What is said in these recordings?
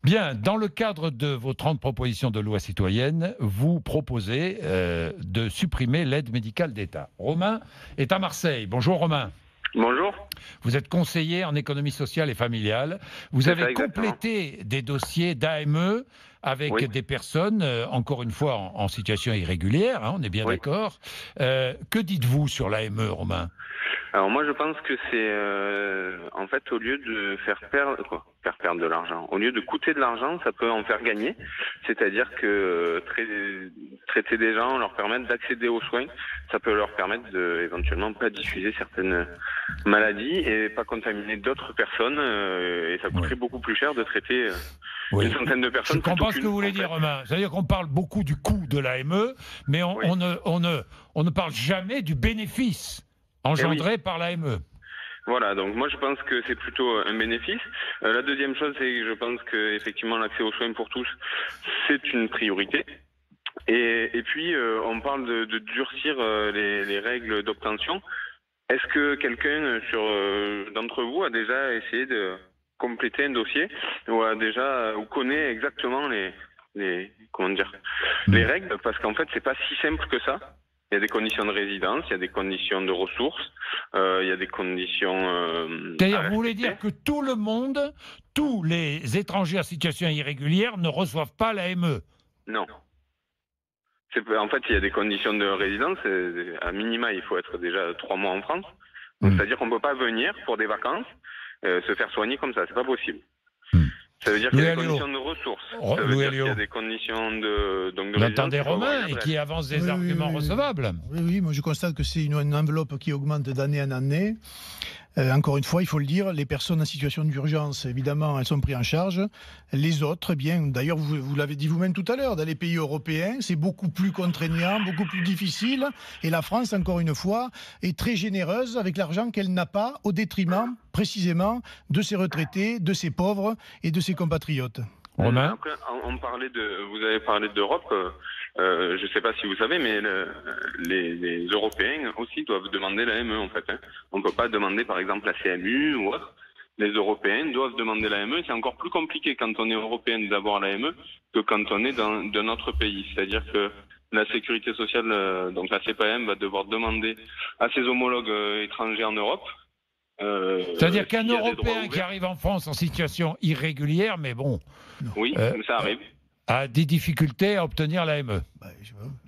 Bien, dans le cadre de vos 30 propositions de loi citoyenne, vous proposez de supprimer l'aide médicale d'État. Romain est à Marseille. Bonjour Romain. Bonjour. Vous êtes conseiller en économie sociale et familiale. Vous avez complété des dossiers d'AME avec des personnes, encore une fois, en situation irrégulière, hein, on est bien d'accord. Que dites-vous sur l'AME, Romain ? Alors moi je pense que c'est en fait au lieu de faire perdre de l'argent, au lieu de coûter de l'argent, ça peut en faire gagner. C'est-à-dire que traiter des gens, leur permettre d'accéder aux soins, ça peut leur permettre de éventuellement pas diffuser certaines maladies et pas contaminer d'autres personnes. Et ça coûterait beaucoup plus cher de traiter une centaine de personnes. Je comprends ce que vous voulez dire, Romain. C'est-à-dire qu'on parle beaucoup du coût de l'AME, mais on ne parle jamais du bénéfice engendré par l'AME. Voilà, donc moi je pense que c'est plutôt un bénéfice. La deuxième chose, c'est que je pense que effectivement l'accès aux soins pour tous, c'est une priorité. Et puis on parle de durcir les règles d'obtention. Est-ce que quelqu'un d'entre vous a déjà essayé de compléter un dossier ou connaît exactement les règles? Parce qu'en fait c'est pas si simple que ça. Il y a des conditions de résidence, il y a des conditions de ressources, il y a des conditions... C'est-à-dire, vous voulez dire que tout le monde, tous les étrangers en situation irrégulière ne reçoivent pas l'AME? Non. En fait, il y a des conditions de résidence. À minima, il faut être déjà 3 mois en France. Donc, c'est-à-dire qu'on ne peut pas venir pour des vacances se faire soigner comme ça. C'est pas possible. Ça veut dire qu'il y a des conditions de ressources. Ça veut dire qu'il y a des conditions de Vous entendez Romain et qui avance des arguments recevables. Oui, moi je constate que c'est une enveloppe qui augmente d'année en année. Encore une fois, il faut le dire, les personnes en situation d'urgence, évidemment, elles sont prises en charge. Les autres, d'ailleurs, vous l'avez dit vous-même tout à l'heure, dans les pays européens, c'est beaucoup plus contraignant, beaucoup plus difficile. Et la France, encore une fois, est très généreuse avec l'argent qu'elle n'a pas, au détriment, précisément, de ses retraités, de ses pauvres et de ses compatriotes. Romain ? Après, vous avez parlé d'Europe. Je ne sais pas si vous savez, mais les Européens aussi doivent demander l'AME en fait. On ne peut pas demander par exemple la CMU ou autre. Les Européens doivent demander l'AME. C'est encore plus compliqué quand on est Européen d'avoir l'AME que quand on est d'un autre pays. C'est-à-dire que la sécurité sociale, donc la CPAM, va devoir demander à ses homologues étrangers en Europe. C'est-à-dire qu'un Européen qui arrive en France en situation irrégulière, mais bon... Oui, ça arrive. A des difficultés à obtenir l'AME.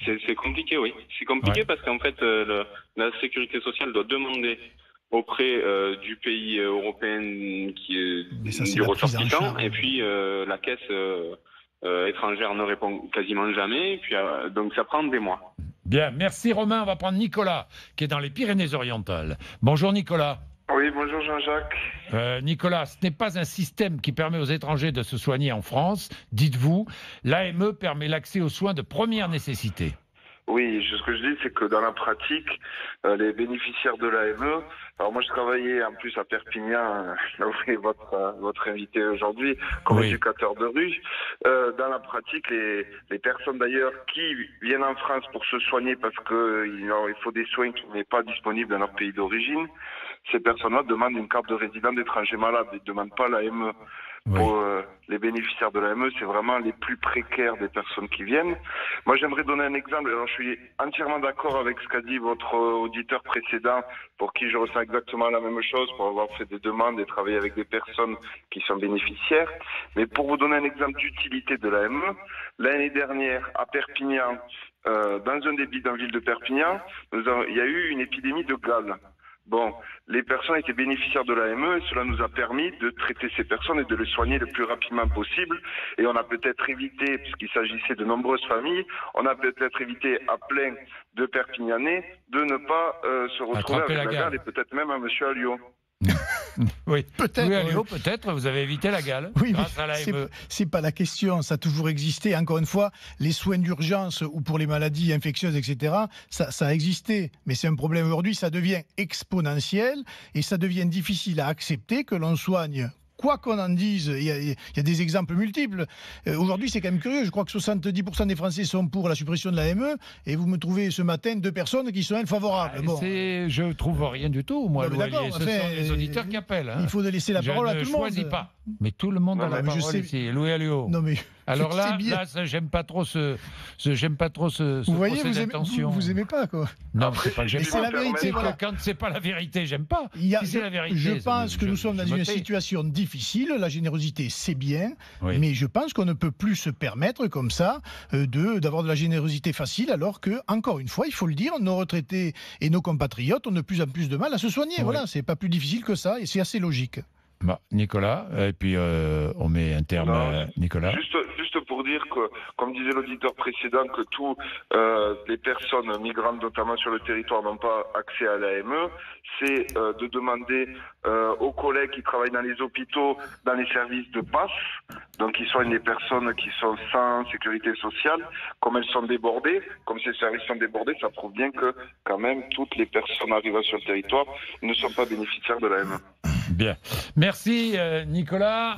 C'est compliqué, oui. C'est compliqué parce qu'en fait, la sécurité sociale doit demander auprès du pays européen du ressortissant, et puis la caisse étrangère ne répond quasiment jamais, et puis donc ça prend des mois. Bien, merci Romain. On va prendre Nicolas, qui est dans les Pyrénées-Orientales. Bonjour Nicolas. Oui, bonjour Jean-Jacques. Nicolas, ce n'est pas un système qui permet aux étrangers de se soigner en France, dites-vous. L'AME permet l'accès aux soins de première nécessité. Oui, ce que je dis, c'est que dans la pratique, les bénéficiaires de l'AME, alors moi je travaillais en plus à Perpignan, là où est votre invité aujourd'hui, comme éducateur de rue. Dans la pratique, les personnes d'ailleurs qui viennent en France pour se soigner parce qu'il faut des soins qui n'est pas disponibles dans leur pays d'origine, ces personnes-là demandent une carte de résident d'étranger malade, ils ne demandent pas l'AME. Pour les bénéficiaires de l'AME, c'est vraiment les plus précaires des personnes qui viennent. Moi, j'aimerais donner un exemple. Alors, je suis entièrement d'accord avec ce qu'a dit votre auditeur précédent, pour qui je ressens exactement la même chose, pour avoir fait des demandes et travaillé avec des personnes qui sont bénéficiaires. Mais pour vous donner un exemple d'utilité de l'AME, l'année dernière, à Perpignan, dans un des bidonvilles de Perpignan, il y a eu une épidémie de gale. Bon, les personnes étaient bénéficiaires de l'AME et cela nous a permis de traiter ces personnes et de les soigner le plus rapidement possible. Et on a peut-être évité, puisqu'il s'agissait de nombreuses familles, on a peut-être évité à plein de Perpignanais de ne pas se retrouver avec la gale et peut-être même à monsieur Alliot. Oui, peut-être. Oui, Alliot, peut-être, vous avez évité la gale grâce à l'AME. C'est pas la question, ça a toujours existé. Encore une fois, les soins d'urgence ou pour les maladies infectieuses, etc., ça a existé. Mais c'est un problème aujourd'hui, ça devient exponentiel et ça devient difficile à accepter que l'on soigne quoi qu'on en dise, il y a des exemples multiples. Aujourd'hui, c'est quand même curieux. Je crois que 70% des Français sont pour la suppression de l'AME, et vous me trouvez ce matin 2 personnes qui sont elles favorables. Bon. Je ne trouve rien du tout, moi. Ce sont les auditeurs qui appellent. Il faut laisser la parole à tout le monde. Je ne choisis pas. Mais tout le monde a la parole ici. Louis Alliot. Non, mais alors là, j'aime pas trop ce vous voyez, vous aimez pas, quoi. Non, c'est pas que j'aime pas. C'est la vérité. Voilà. Quand c'est pas la vérité, j'aime pas. Si c'est la vérité, je pense que nous sommes dans une situation difficile. La générosité, c'est bien, mais je pense qu'on ne peut plus se permettre comme ça d'avoir de la générosité facile, alors que, encore une fois, il faut le dire, nos retraités et nos compatriotes ont de plus en plus de mal à se soigner. Oui. Voilà, c'est pas plus difficile que ça, et c'est assez logique. Nicolas, et puis on met un terme à Nicolas. Juste pour dire que, comme disait l'auditeur précédent, que tous les personnes migrantes, notamment sur le territoire, n'ont pas accès à l'AME, c'est de demander aux collègues qui travaillent dans les hôpitaux, dans les services de PASS, donc qui soignent les personnes qui sont sans sécurité sociale, comme elles sont débordées, comme ces services sont débordés, ça prouve bien que, quand même, toutes les personnes arrivant sur le territoire ne sont pas bénéficiaires de l'AME. Bien. Merci Nicolas.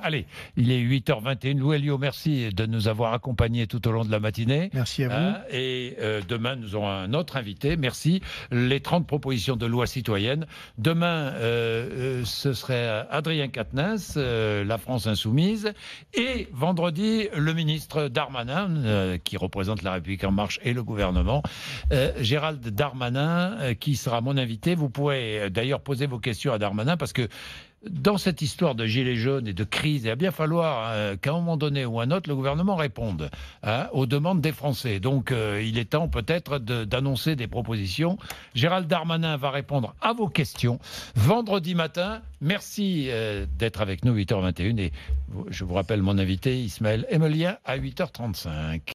Allez, il est 8h21. Louis Alliot, merci de nous avoir accompagnés tout au long de la matinée. Merci à vous. Et demain, nous aurons un autre invité. Merci. Les 30 propositions de loi citoyenne. Demain, ce serait Adrien Quatennens, La France Insoumise. Et vendredi, le ministre Darmanin, qui représente La République En Marche et le gouvernement, Gérald Darmanin, qui sera mon invité. Vous pourrez d'ailleurs poser vos questions à Darmanin, parce que dans cette histoire de gilets jaunes et de crise, il va bien falloir qu'à un moment donné ou un autre, le gouvernement réponde aux demandes des Français. Donc il est temps peut-être d'annoncer des propositions. Gérald Darmanin va répondre à vos questions vendredi matin. Merci d'être avec nous, 8h21. Et je vous rappelle mon invité, Ismaël Emelien, à 8h35.